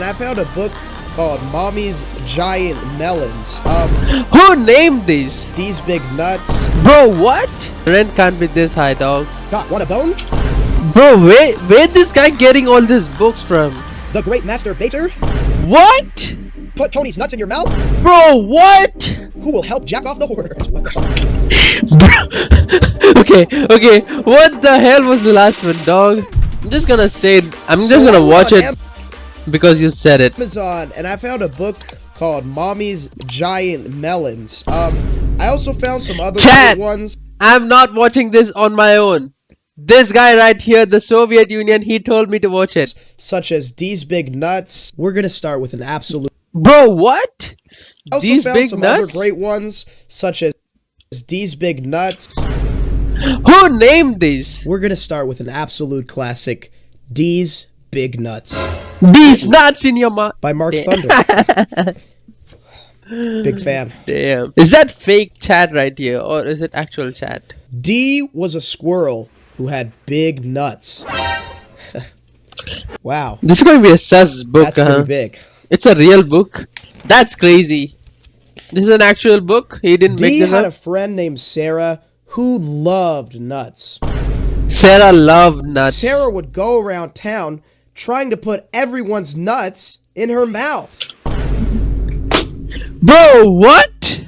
and I found a book called Mommy's Giant Melons. Who named these? These big nuts. Bro, what? Rent can't be this high, dog. God, want a bone? Bro, where this guy getting all these books from? The Great Master Baker? What? Put Tony's nuts in your mouth? Bro, what? Who will help jack off the horse? Okay, what the hell was the last one, dog? I'm just gonna say it. I'm just gonna watch it because you said it. Amazon, and I found a book called Mommy's Giant Melons. I also found some other Chat. ones. I'm not watching this on my own. This guy right here, the Soviet Union, he told me to watch it. Such as These Big Nuts. We're gonna start with an absolute. Bro, what? I also These found big some nuts? other great ones, such as These Big Nuts. Who named these? We're gonna start with an absolute classic, These Big Nuts. These nuts in your mouth. By Mark Thunder. Big fan. Damn. Is that fake chat right here, or is it actual chat? D was a squirrel who had big nuts. Wow. This is going to be a sus book, That's pretty big. It's a real book. That's crazy. This is an actual book. He didn't make D this had a up. friend named Sarah who loved nuts. Sarah loved nuts. Sarah would go around town trying to put everyone's nuts in her mouth. Bro, what?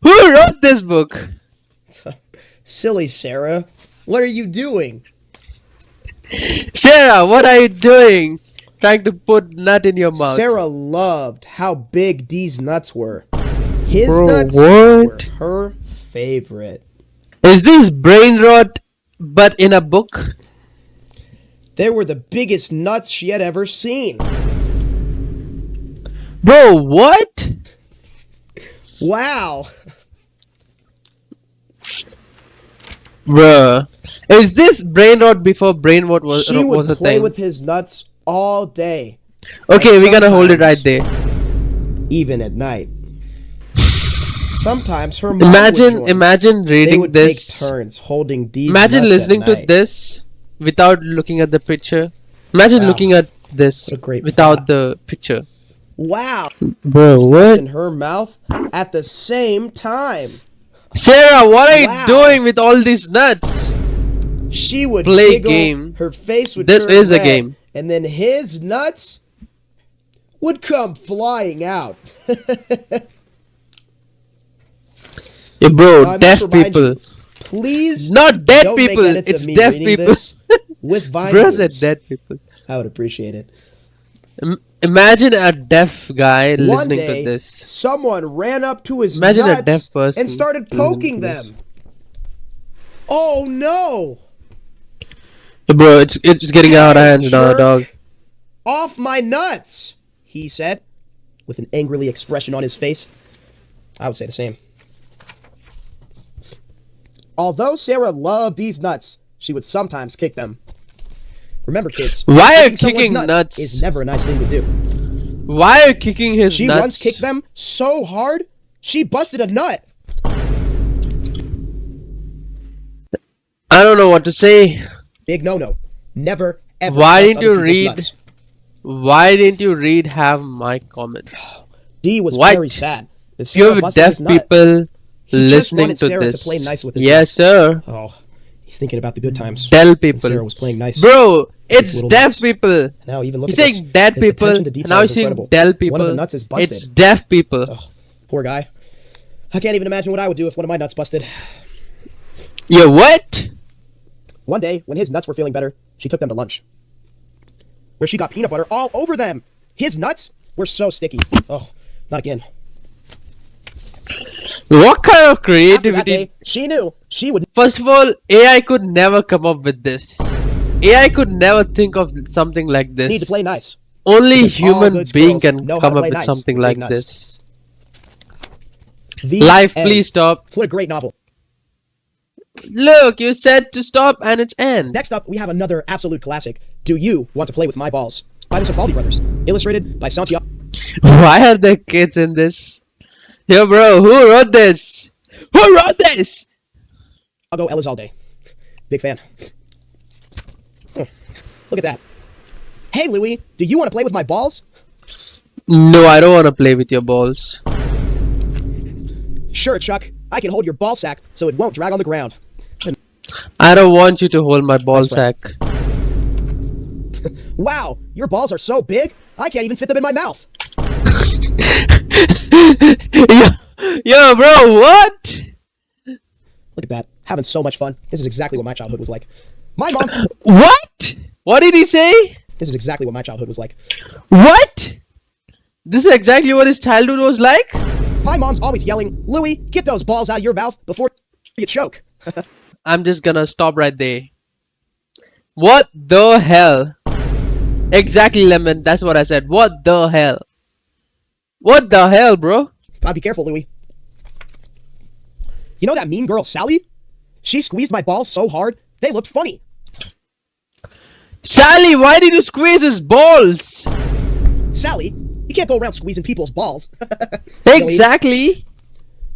Who wrote this book? Silly Sarah. What are you doing? Sarah, what are you doing? Trying to put nut in your mouth. Sarah loved how big D's nuts were. His Bro, nuts what? were her favorite. Is this brain rot, but in a book? They were the biggest nuts she had ever seen. Bro, what? Wow. Bruh. Is this brain rot before brain rot was She would a play thing? with his nuts all day. Okay, and we're gonna hold it right sometimes there. Even at night. Sometimes her mom would join. Imagine They reading would this. take turns holding D's Imagine nuts listening at to night. this without looking at the picture. Imagine Wow. looking at this What a great without plot. the picture. Wow. Bro, what? In her mouth at the same time. Sarah, what are Wow. you doing with all these nuts? She would Play giggle, game. her face would This turn is a red, game. and then his nuts would come flying out. Yeah, bro, I must deaf remind people. you, please Not dead don't people, make edits it's of me deaf reading people. this with Vine Bro words. said dead people. I would appreciate it. Imagine a deaf guy One listening day, to this. someone ran up to his Imagine a nuts deaf person and started listening poking to this. them. Oh no! Bro, it's getting out of hands now, Jerk. dog. Off my nuts, he said, with an angrily expression on his face. I would say the same. Although Sarah loved these nuts, she would sometimes kick them. Remember, kids, Why are kicking someone's kicking nuts? is never a nice thing to do. Why are you kicking his She nuts? once kicked them so hard, she busted a nut. I don't know what to say. Big no-no. Never, ever. Why trust didn't you other people's read? nuts. Why didn't you read half my comments? D was What? very sad. that Sarah Few busted deaf his nut. people He just listening wanted to Sarah this. to play nice with his Yes, nuts. sir. Oh, he's thinking about the good times. Tell when people. Sarah was playing nice. Bro, it's little deaf nuts. people. Now even look He's at saying this. dead His people. attention to detail Now is he's saying incredible. deaf people. One of the nuts is busted. It's deaf people. Oh, poor guy. I can't even imagine what I would do if one of my nuts busted. Yeah, what? One day, when his nuts were feeling better, she took them to lunch, where she got peanut butter all over them. His nuts were so sticky. Oh, not again. What kind of After that creativity? day, she knew she would. First of all, AI could never come up with this. AI could never think of something like this. Need to play nice. Only Because all human good being squirrels can know how come to up play with nice something with like big nuts. this. The Life, end. please stop. What a great novel. Look, you said to stop and it's end. Next up, we have another absolute classic. Do You Want to Play with My Balls? By the Safaldi brothers. Illustrated by Santiago Why are there kids in this? Yo, bro, who wrote this? Who wrote this? Elizalde. Big fan. Look at that. Hey, Louie, do you want to play with my balls? No, I don't want to play with your balls. Sure, Chuck. I can hold your ball sack so it won't drag on the ground. I don't want you to hold my ball Nice friend. sack. Wow, your balls are so big, I can't even fit them in my mouth. Yo, bro, what? Look at that. Having so much fun. This is exactly what my childhood was like. My mom... What? What did he say? This is exactly what my childhood was like. What? This is exactly what his childhood was like? My mom's always yelling, Louie, get those balls out of your mouth before you choke. I'm just gonna stop right there. What the hell? Exactly, Lemon. That's what I said. What the hell? What the hell, bro? Gotta be careful, Louie. You know that mean girl, Sally? She squeezed my balls so hard, they looked funny. Sally, why did you squeeze his balls? Sally, you can't go around squeezing people's balls. Silly. Exactly.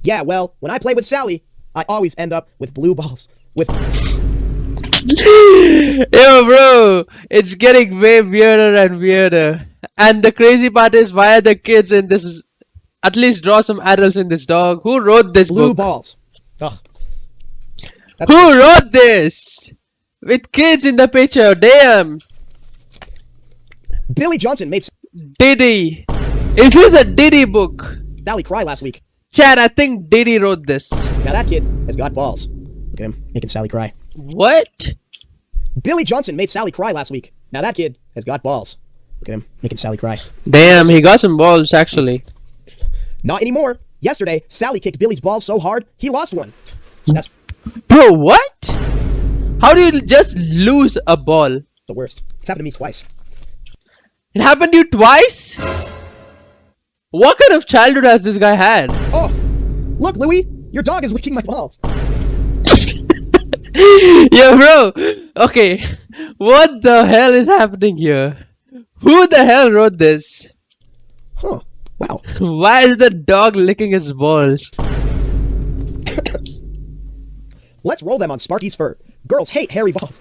Yeah, well, when I play with Sally, I always end up with blue balls. With... Yo, bro, it's getting way weirder and weirder. And the crazy part is, why are the kids in this? At least draw some adults in this, dog. Who wrote this blue book? balls. Ugh. Who wrote this? With kids in the picture, damn. Billy Johnson made Diddy. Is this a Diddy book? Sally cry last week. Chad, I think Diddy wrote this. Now that kid has got balls. Look at him, making Sally cry. What? Billy Johnson made Sally cry last week. Now that kid has got balls. Look at him, making Sally cry. Damn, he got some balls, actually. Not anymore. Yesterday, Sally kicked Billy's balls so hard, he lost one. That's Bro, what? How do you just lose a ball? the worst. It's happened to me twice. It happened to you twice? What kind of childhood has this guy had? Oh, look, Louie, your dog is licking my balls. Yo, bro. Okay, what the hell is happening here? Who the hell wrote this? Huh, wow. Why is the dog licking his balls? Let's roll them on Sparky's fur. Girls hate hairy balls.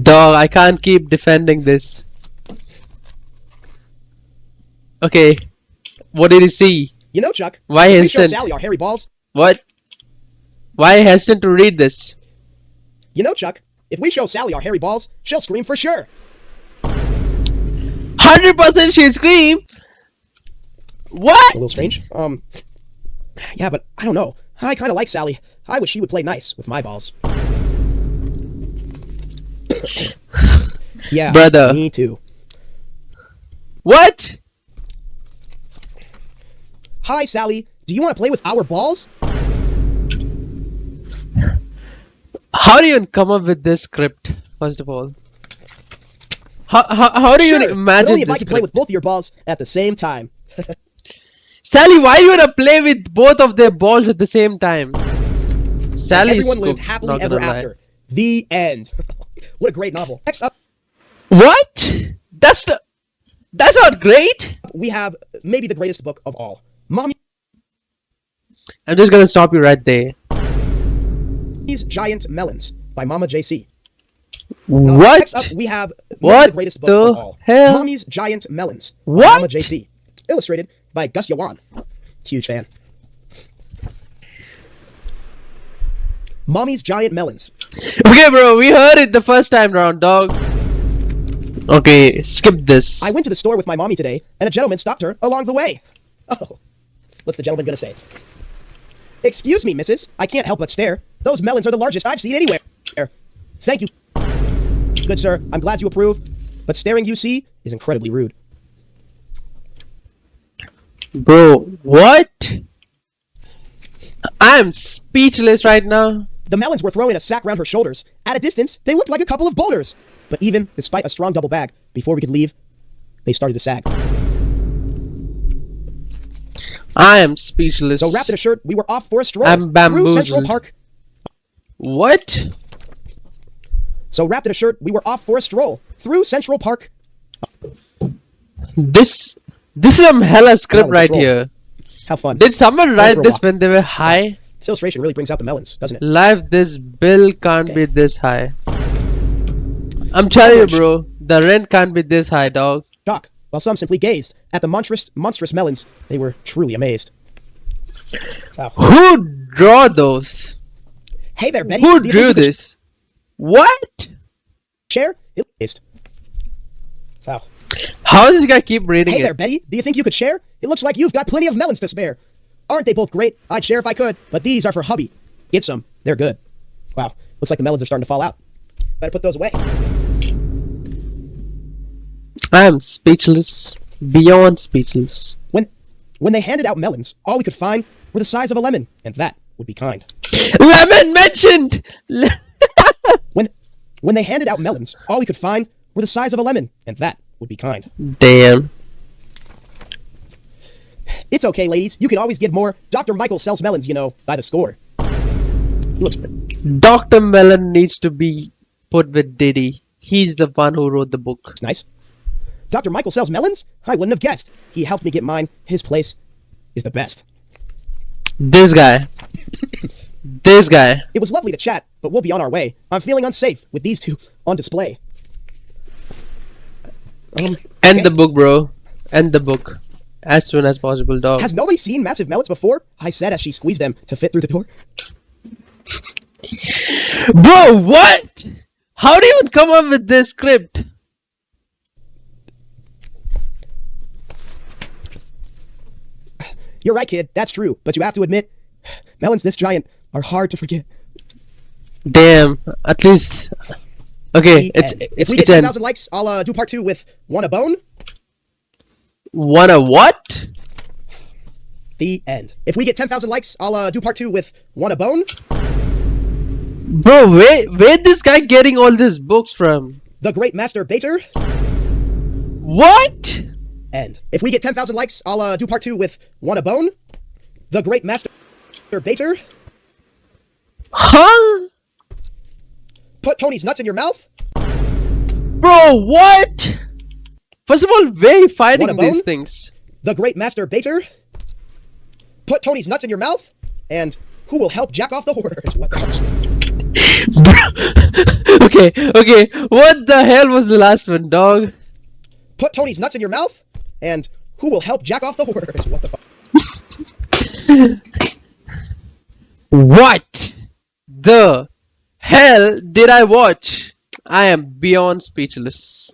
Dog, I can't keep defending this. Okay, what did he see? You know, Chuck, Why if we show hesitant? Sally our hairy balls. What? Why hesitant to read this? You know, Chuck, if we show Sally our hairy balls, she'll scream for sure. 100% she'll scream. What? A little strange. Yeah, but I don't know. I kind of like Sally. I wish she would play nice with my balls. Yeah, Brother. me too. What? Hi, Sally. Do you want to play with our balls? How do you even come up with this script, first of all? How do you Sure, imagine but only if I this can play with script? both of your balls at the same time. Sally, why do you want to play with both of their balls at the same time? Sally is Everyone lived cooked, happily not ever gonna lie. after. The end. What a great novel. Next up, What? That's not great. we have maybe the greatest book of all. Mommy's I'm just gonna stop you right there. Giant Melons by Mama JC. What? Next up, we have maybe What the greatest book the of all. hell? Mommy's Giant Melons by What? Mama JC. Illustrated by Gus Yawan. Huge fan. Mommy's Giant Melons. Okay, bro, we heard it the first time round, dog. Okay, skip this. I went to the store with my mommy today, and a gentleman stopped her along the way. Oh, what's the gentleman gonna say? Excuse me, missus. I can't help but stare. Those melons are the largest I've seen anywhere. Thank you. Good sir, I'm glad you approve, but staring you see is incredibly rude. Bro, what? I'm speechless right now. The melons were thrown in a sack round her shoulders. At a distance, they looked like a couple of boulders. But even despite a strong double bag, before we could leave, they started to sag. I am speechless. So wrapped in a shirt, we were off for a stroll I'm through Central bamboozled. Park. What? So wrapped in a shirt, we were off for a stroll through Central Park. This is some hella script Melon right control. here. How fun. Did someone write for a this walk. when they were high? This illustration really brings out the melons, doesn't it? Live, this bill can't be this high. I'm telling you, bro, the rent can't be this high, dog. Shock, while some simply gazed at the monstrous melons. They were truly amazed. Wow. Who draw those? Hey there, Betty. Who Do you think drew you could this? What? share? It is. Wow. How does this guy keep reading Hey it? there, Betty. Do you think you could share? It looks like you've got plenty of melons to spare. Aren't they both great? I'd share if I could, but these are for hubby. Get some. They're good. Wow. Looks like the melons are starting to fall out. Better put those away. I am speechless. Beyond speechless. When they handed out melons, all we could find were the size of a lemon, and that would be kind. Lemon mentioned! When they handed out melons, all we could find were the size of a lemon, and that would be kind. Damn. It's okay, ladies. You can always get more. Dr. Michael sells melons, you know, by the score. He looks Dr. Melon needs to be put with Diddy. He's the one who wrote the book. nice. Dr. Michael sells melons? I wouldn't have guessed. He helped me get mine. His place is the best. This guy. This guy. It was lovely to chat, but we'll be on our way. I'm feeling unsafe with these two on display. End okay. the book, bro. End the book. As soon as possible, dog. Has nobody seen massive melons before? I said as she squeezed them to fit through the door. Bro, what? How do you even come up with this script? You're right, kid. That's true. But you have to admit, melons this giant are hard to forget. Damn. At least. Okay, The end. If we get it's end. 10,000 likes, I'll do part 2 with Want a Bone? Wanna what? The end. If we get 10,000 likes, I'll do part 2 with Want a Bone? Bro, where this guy getting all these books from? The Great Master Baiter? What? End. If we get 10,000 likes, I'll do part 2 with Want a Bone? The Great Master Baiter? Huh? Put Tony's nuts in your mouth? Bro, what? First of all, where are you finding Want a these bone? things? The Great Master Baiter? Put Tony's nuts in your mouth? And who will help jack off the whores? What the fuck? Okay. What the hell was the last one, dog? Put Tony's nuts in your mouth? And who will help jack off the whores? What the fuck? What the hell did I watch? I am beyond speechless.